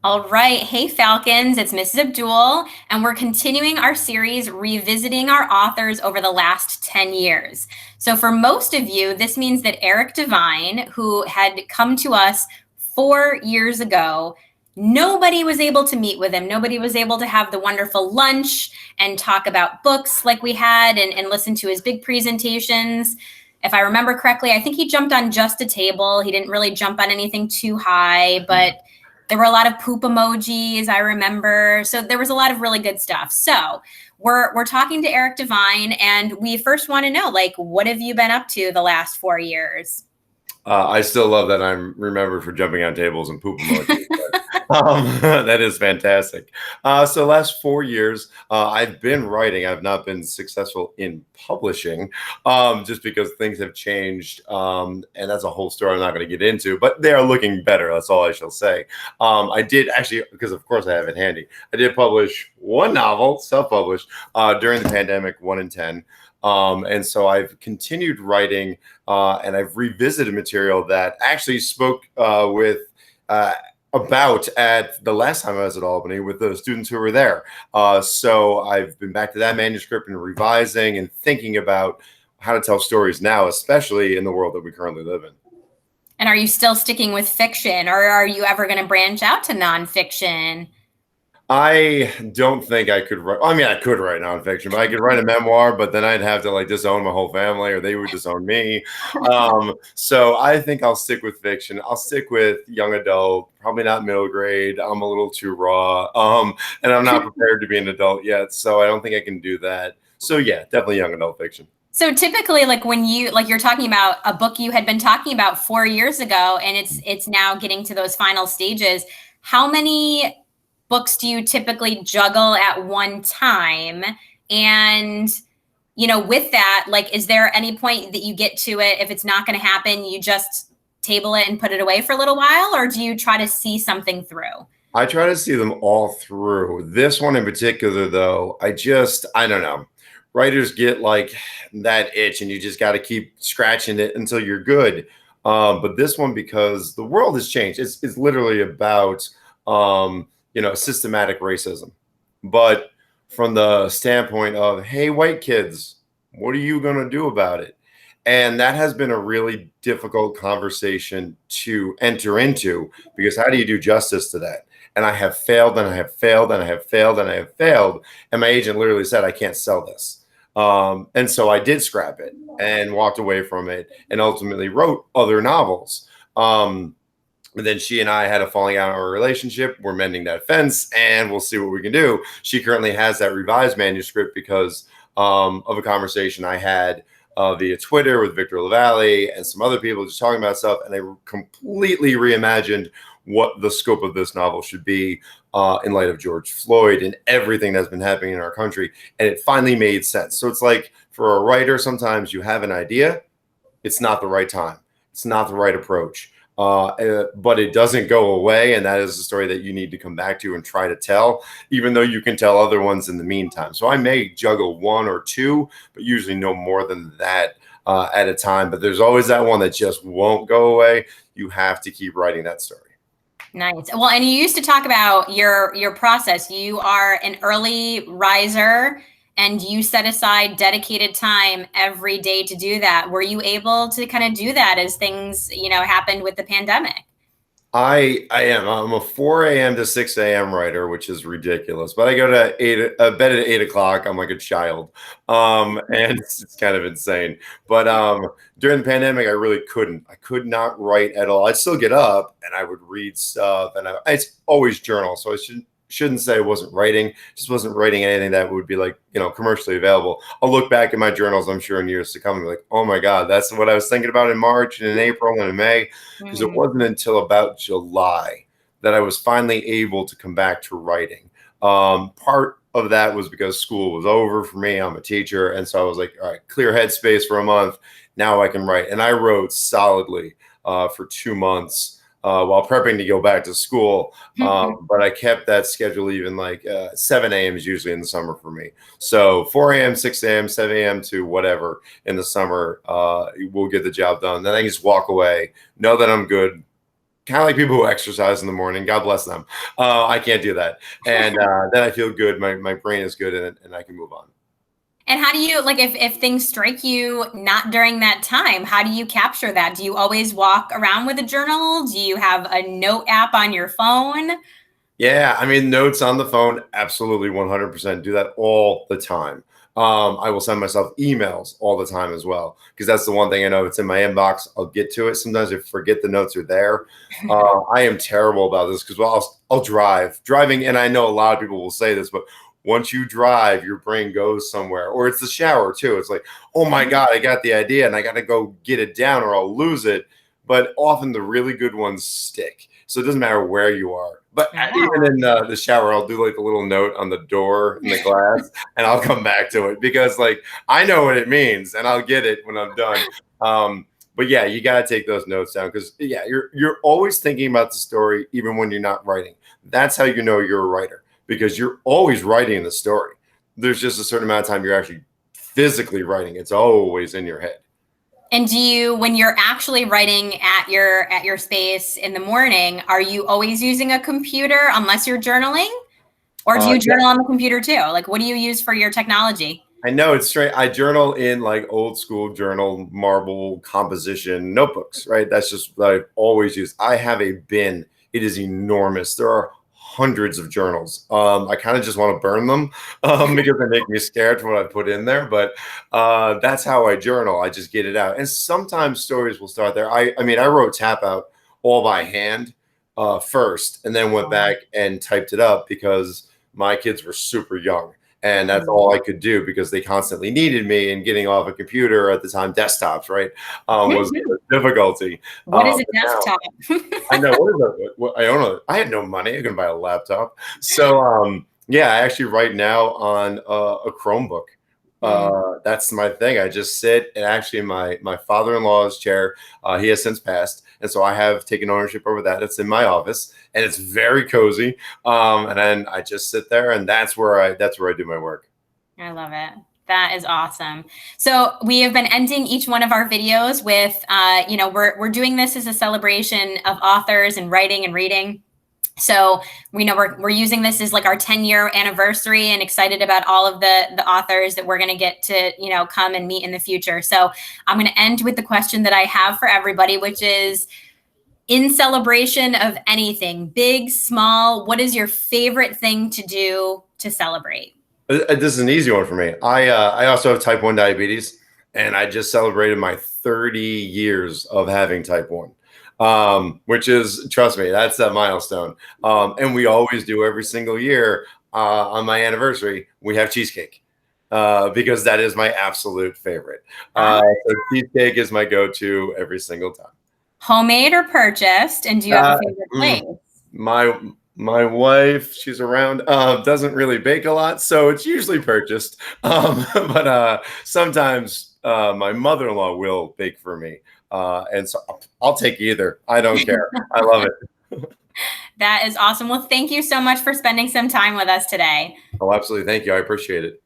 All right. Hey, Falcons, it's Mrs. Abdul, and we're continuing our series revisiting our authors over the last 10 years. So, for most of you, this means that Eric Devine, who had come to us 4 years ago, nobody was able to meet with him. Nobody was able to have the wonderful lunch and talk about books like we had and listen to his big presentations. If I remember correctly, I think he jumped on just a table. He didn't really jump on anything too high, but there were a lot of poop emojis, I remember. So there was a lot of really good stuff. So we're talking to Eric Devine, and we first want to know, like, what have you been up to the last 4 years? I still love that I'm remembered for jumping on tables and poop emojis. That is fantastic. So last 4 years, I've been writing. I've not been successful in publishing, just because things have changed, and that's a whole story I'm not going to get into. But they are looking better. That's all I shall say. I did actually, because of course I have it handy. I did publish one novel, self-published, during the pandemic, 1 in 10. And so I've continued writing, and I've revisited material that actually spoke about at the last time I was at Albany with the students who were there. So I've been back to that manuscript and revising and thinking about how to tell stories now, especially in the world that we currently live in. And are you still sticking with fiction, or are you ever going to branch out to nonfiction? I don't think I could write. I mean, I could write nonfiction, but I could write a memoir, but then I'd have to like disown my whole family, or they would disown me. So I think I'll stick with fiction. I'll stick with young adult, probably not middle grade. I'm a little too raw, and I'm not prepared to be an adult yet, so I don't think I can do that. So yeah, definitely young adult fiction. So typically, like when you're talking about a book you had been talking about 4 years ago, and it's now getting to those final stages. How many books do you typically juggle at one time? And, with that, like, is there any point that you get to it, if it's not going to happen, you just table it and put it away for a little while, or do you try to see something through? I try to see them all through. This one in particular, though, I don't know. Writers get like that itch, and you just got to keep scratching it until you're good. But this one, because the world has changed, it's literally about systematic racism. But from the standpoint of, hey, white kids, what are you going to do about it? And that has been a really difficult conversation to enter into, because how do you do justice to that? And I have failed, and I have failed, and I have failed, and I have failed. And my agent literally said, I can't sell this. And so I did scrap it and walked away from it, and ultimately wrote other novels. And then she and I had a falling out in our relationship. We're mending that fence, and we'll see what we can do. She currently has that revised manuscript because of a conversation I had via Twitter with Victor LaValle and some other people just talking about stuff. And I completely reimagined what the scope of this novel should be in light of George Floyd and everything that's been happening in our country. And it finally made sense. So it's like, for a writer, sometimes you have an idea. It's not the right time. It's not the right approach. But it doesn't go away, and that is a story that you need to come back to and try to tell, even though you can tell other ones in the meantime. So I may juggle one or two, but usually no more than that at a time. But there's always that one that just won't go away. You have to keep writing that story. Nice. Well, and you used to talk about your process. You are an early riser, and you set aside dedicated time every day to do that. Were you able to kind of do that as things, happened with the pandemic? I am. I'm a 4 a.m. to 6 a.m. writer, which is ridiculous. But I go to bed at 8 o'clock. I'm like a child, and it's kind of insane. But during the pandemic, I really couldn't. I could not write at all. I'd still get up and I would read stuff, and it's always journal. So I shouldn't say I wasn't writing. Just wasn't writing anything that would be like, commercially available. I'll look back at my journals, I'm sure, in years to come, and be like, oh my God, that's what I was thinking about in March and in April and in May. Because it wasn't until about July that I was finally able to come back to writing. Part of that was because school was over for me. I'm a teacher. And so I was like, all right, clear headspace for a month. Now I can write. And I wrote solidly for 2 months. While prepping to go back to school. But I kept that schedule even, like 7 a.m. is usually in the summer for me. So 4 a.m., 6 a.m., 7 a.m. to whatever in the summer, we'll get the job done. Then I can just walk away, know that I'm good, kind of like people who exercise in the morning. God bless them. I can't do that. And then I feel good. My brain is good and I can move on. And how do you, like, if things strike you not during that time, how do you capture that? Do you always walk around with a journal? Do you have a note app on your phone? Yeah, I mean, notes on the phone, absolutely 100% do that all the time. I will send myself emails all the time as well, because that's the one thing I know. It's in my inbox. I'll get to it. Sometimes I forget the notes are there. I am terrible about this because I'll driving, and I know a lot of people will say this, but once you drive, your brain goes somewhere, or it's the shower too. It's like, oh my God, I got the idea, and I got to go get it down, or I'll lose it. But often the really good ones stick. So it doesn't matter where you are. But even in the shower, I'll do like a little note on the door in the glass, and I'll come back to it because like I know what it means, and I'll get it when I'm done. But yeah, you got to take those notes down because yeah, you're always thinking about the story even when you're not writing. That's how you know you're a writer because you're always writing the story. There's just a certain amount of time you're actually physically writing. It's always in your head. And do you, when you're actually writing at your space in the morning, are you always using a computer unless you're journaling? Or do you journal on the computer too? Like, what do you use for your technology? I know it's straight. I journal in like old school journal marble composition notebooks, right? That's just what I've always used. I have a bin. It is enormous. There are hundreds of journals. I kind of just want to burn them because they make me scared for what I put in there. But that's how I journal. I just get it out. And sometimes stories will start there. I mean, I wrote Tap Out all by hand first and then went back and typed it up because my kids were super young. And that's all I could do because they constantly needed me and getting off a computer at the time, desktops, right, was the difficulty. What is a desktop? I know. What I don't know. I had no money. I couldn't buy a laptop. So, yeah, I actually write now on a Chromebook. That's my thing. I just sit and actually my father-in-law's chair, he has since passed. And so I have taken ownership over that. It's in my office and it's very cozy. And then I just sit there and that's where I do my work. I love it. That is awesome. So we have been ending each one of our videos with, we're doing this as a celebration of authors and writing and reading. So we know we're using this as like our 10-year anniversary and excited about all of the authors that we're going to get to, come and meet in the future. So I'm going to end with the question that I have for everybody, which is, in celebration of anything, big, small, what is your favorite thing to do to celebrate? This is an easy one for me. I also have type 1 diabetes, and I just celebrated my 30 years of having type 1. Which is, trust me, that's that milestone. And we always do every single year on my anniversary, we have cheesecake because that is my absolute favorite. So cheesecake is my go-to every single time. Homemade or purchased? And do you have a favorite place? My wife, she's around, doesn't really bake a lot, so it's usually purchased. But sometimes my mother-in-law will bake for me. And so I'll take either. I don't care. I love it. That is awesome. Well, thank you so much for spending some time with us today. Oh, absolutely. Thank you. I appreciate it.